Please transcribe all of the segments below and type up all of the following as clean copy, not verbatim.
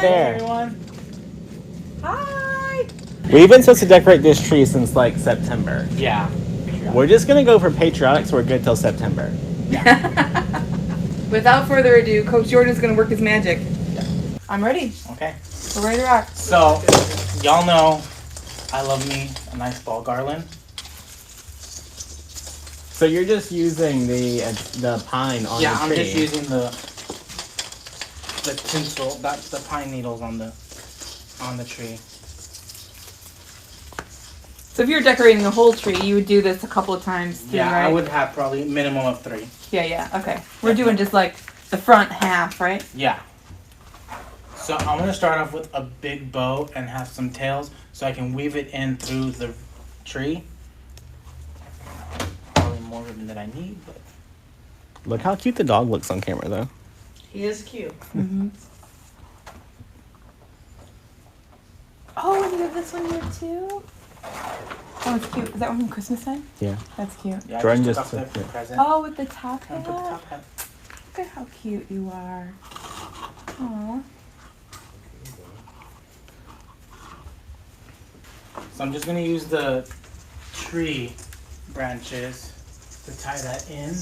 there. Everyone. Hi. We've been supposed to decorate this tree since like September. Yeah. We're just gonna go for Patriotic, so we're good till September. Without further ado, Coach Jordan's gonna work his magic. I'm ready. Okay. We're ready to rock. So, y'all know I love me a nice ball garland. So you're just using the pine on Yeah, the I'm tree. just using the tinsel, that's the pine needles on the tree. So if you're decorating a whole tree, you would do this a couple of times too, Yeah, right? I would have probably minimum of 3. Yeah, okay. We're doing just like the front half, right? Yeah. So I'm gonna start off with a big bow and have some tails so I can weave it in through the tree. Probably more ribbon than I need, but Look how cute the dog looks on camera, though. He is cute. Mm-hmm. Oh, and you have this one here too? Oh, it's cute. Is that one from Christmas time? Yeah. That's cute. yeah, Jordan I just just took off took the it. present. Oh, with the top And hat. put the top hat. Look at how cute you are. Aw. So I'm just gonna use the tree branches to tie that in.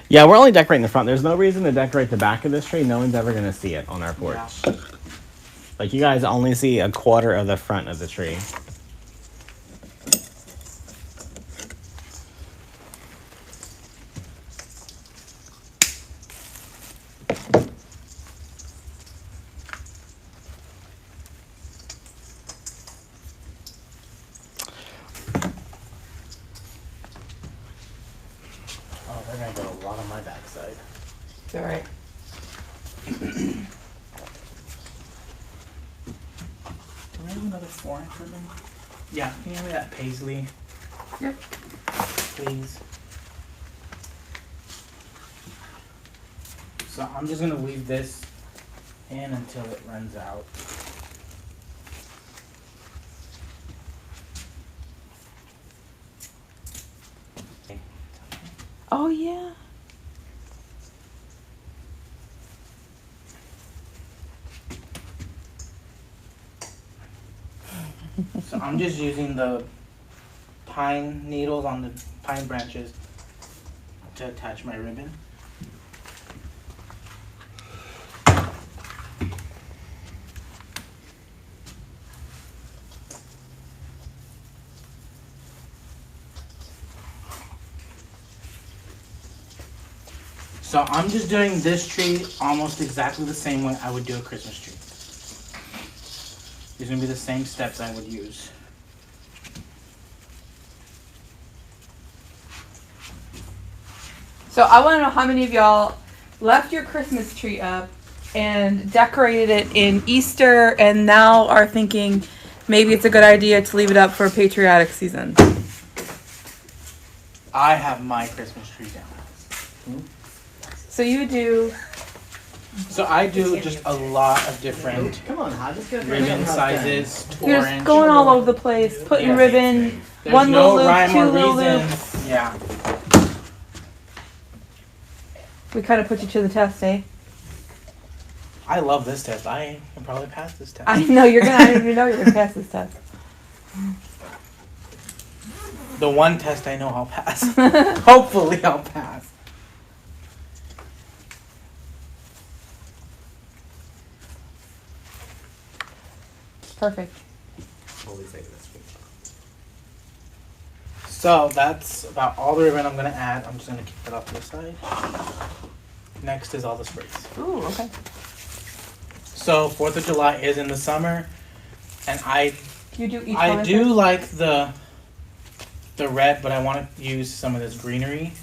Yeah, we're only decorating the front. There's no reason to decorate the back of this tree. No one's ever gonna see it on our porch. Yeah. Like, you guys only see a quarter of the front of the tree. Oh, they're gonna get a lot on my backside. It's alright. Do I have another 4-inch ribbon? Yeah, can you hand me that paisley? Yep. Please. So I'm just gonna leave this in until it runs out. Oh, yeah. So I'm just using the pine needles on the pine branches to attach my ribbon. So I'm just doing this tree almost exactly the same way I would do a Christmas tree. These are gonna be the same steps I would use. So I want to know how many of y'all left your Christmas tree up and decorated it in Easter and now are thinking maybe it's a good idea to leave it up for patriotic season. I have my Christmas tree down. So you do. So I do just a lot of different Come on, how just get ribbon sizes, You're 4-inch. just going all over the place, putting Yeah. ribbon, There's one no little loop, rhyme two or little reason. loops. Yeah. We kind of put you to the test, eh? I love this test. I can probably pass this test. I know you're gonna. I didn't even know you're gonna pass this test. The one test I know I'll pass. Hopefully I'll pass. Perfect. So that's about all the ribbon I'm gonna add. I'm just gonna keep it off to the side. Next is all the sprays. Ooh, okay. So 4th of July is in the summer, and You do each one. I at do first? like the red, but I want to use some of this greenery.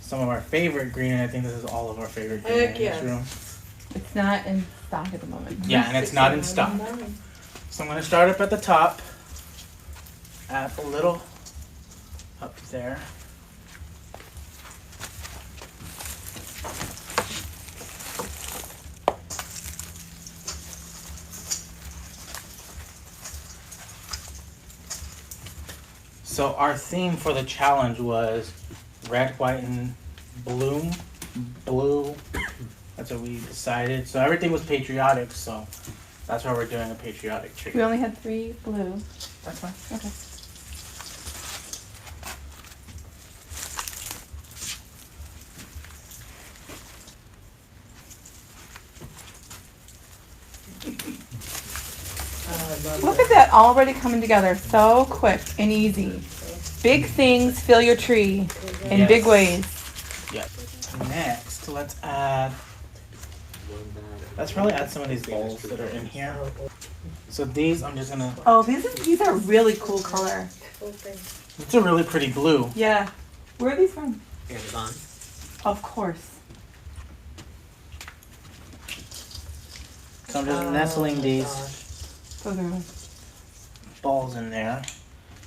Some of our favorite greenery. I think this is all of our favorite greenery Heck in this yes. room. It's not in stock at the moment. Yeah, and it's not in stock. So I'm gonna start up at the top. Add a little up there. So our theme for the challenge was red, white, and blue. That's what we decided. So everything was patriotic, so that's why we're doing a patriotic tree. We only had 3 blue. That's fine. Okay. Look at that already coming together so quick and easy. Big things fill your tree in Yes. big ways. Yep. Next, let's probably add some of these bowls that are in here. So these, I'm just gonna. Oh, these are really cool color. It's a really pretty blue. Yeah. Where are these from? Amazon. Of course. So I'm just nestling these Those are balls in there.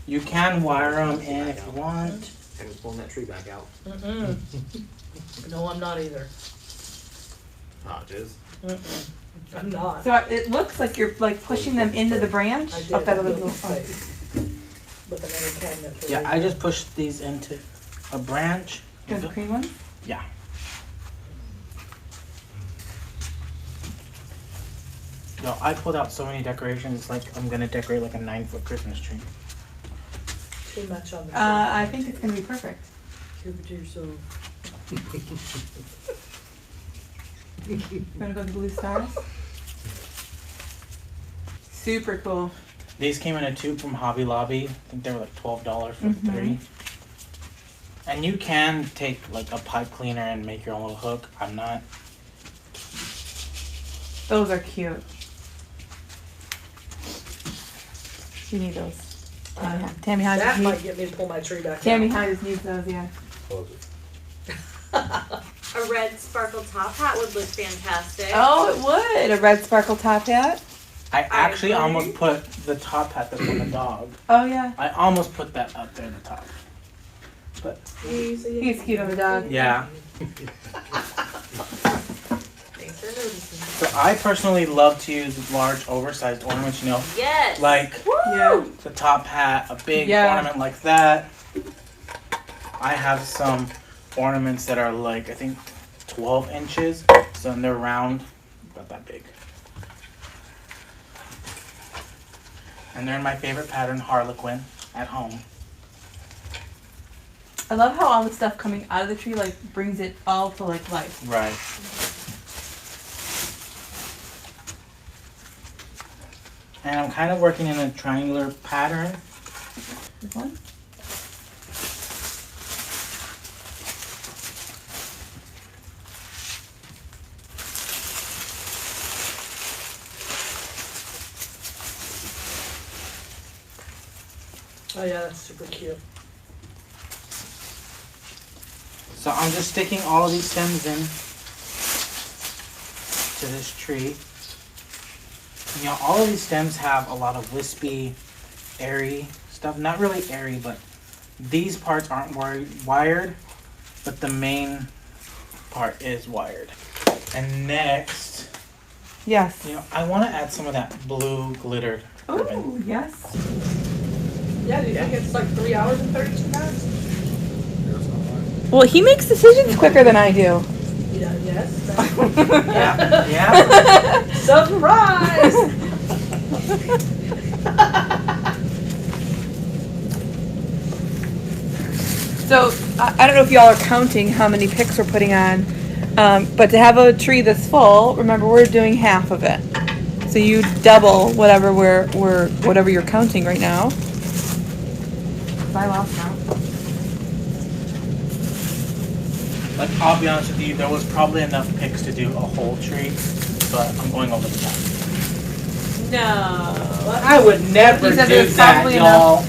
You can wire them in if you want. And it's pulling that tree back out. No, I'm not either. Oh, it is. I'm not. So it looks like you're like pushing them into the branch I did. of that I other built little a space with another cabinet for Yeah, I reading. just pushed these into a branch. There's the green ones. Yeah. No, I pulled out so many decorations. It's like I'm gonna decorate like a 9-foot Christmas tree. Too much on the I think it's gonna be perfect. Keep it to yourself. You wanna go to blue stars? Super cool. These came in a tube from Hobby Lobby. I think they were like $12 for Mhm. 3. And you can take like a pipe cleaner and make your own little hook. I'm not. Those are cute. You need those. Tammy That Hodges might needs. get me to pull my tree back Tammy out. Hodges needs those. Yeah. A red sparkle top hat would look fantastic. Oh, it would a red sparkle top hat. I actually agree. almost put the top hat that's on the dog. Oh yeah. I almost put that up there at the top. But He's cute on the dog. yeah. Thanks for noticing. So I personally love to use large oversized ornaments, you know, Yes. like Yeah. the top hat, a big Yeah. ornament like that. I have some ornaments that are like, I think 12 inches, so they're round, about that big. And they're in my favorite pattern, Harlequin, at home. I love how all the stuff coming out of the tree like brings it all to like life. Right. And I'm kind of working in a triangular pattern. This one. Oh yeah, that's super cute. So I'm just sticking all of these stems in to this tree. You know, all of these stems have a lot of wispy, airy stuff. Not really airy, but these parts aren't wired, but the main part is wired. And next, Yes. you know, I want to add some of that blue glittered ribbon. Oh yes. Yeah, do you think it's like 3 hours and 32 minutes? Well, he makes decisions quicker than I do. Yeah, yes. Yeah, yeah. Surprise! So I don't know if y'all are counting how many picks we're putting on, but to have a tree this full, remember we're doing half of it. So you double whatever whatever you're counting right now. I lost count. Like, I'll be honest with you, there was probably enough picks to do a whole tree, but I'm going over the top. No. I would never He said do there's that, probably y'all.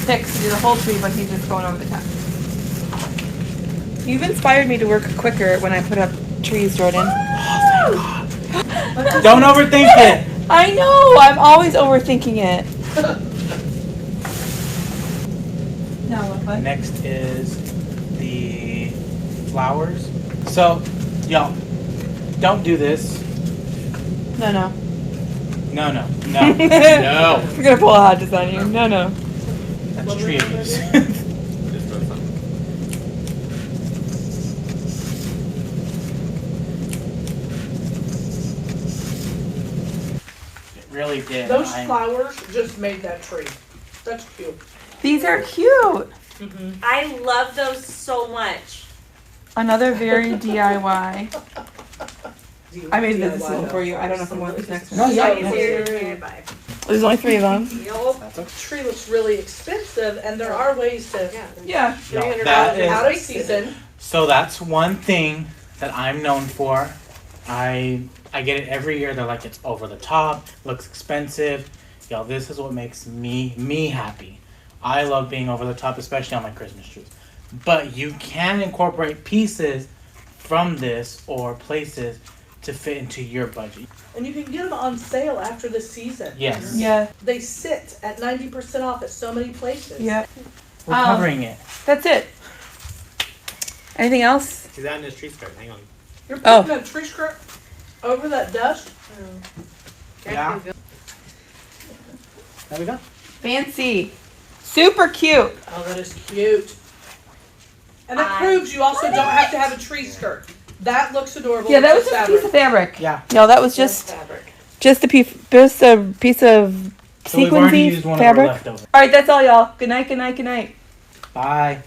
Picks to do the whole tree, but he's just going over the top. You've inspired me to work quicker when I put up trees, Jordan. Don't overthink it. I know. I'm always overthinking it. Now what? Next is the flowers. So, y'all, don't do this. No. No. No. We're gonna pull a Hodges on you. No. That's tree abuse. Just throw some. really did. Those flowers just made that tree. That's cute. These are cute. I love those so much. Another very DIY. I made this one for you. I don't know if I want this next one. No, yeah. It's your DIY. There's only 3 of them. The tree looks really expensive, and there are ways to Yeah. No, $300 that is- out of season. So that's one thing that I'm known for. I get it every year. They're like, it's over the top, looks expensive. Y'all, this is what makes me happy. I love being over the top, especially on my Christmas trees. But you can incorporate pieces from this or places to fit into your budget. And you can get them on sale after the season. Yes. Yeah. They sit at 90% off at so many places. Yeah. We're covering it. That's it. Anything else? He's out in his tree skirt. Hang on. You're Oh. putting a tree skirt over that dust? Yeah. There we go. Fancy. Super cute. Oh, that is cute. And that I proves you also don't have to have a tree skirt. That looks adorable. Yeah, that with was the just a piece of fabric. Yeah. No, that was just a piece of So we've already sequencing used one fabric. of our leftovers. All right, that's all, y'all. Good night. Good night. Good night. Bye.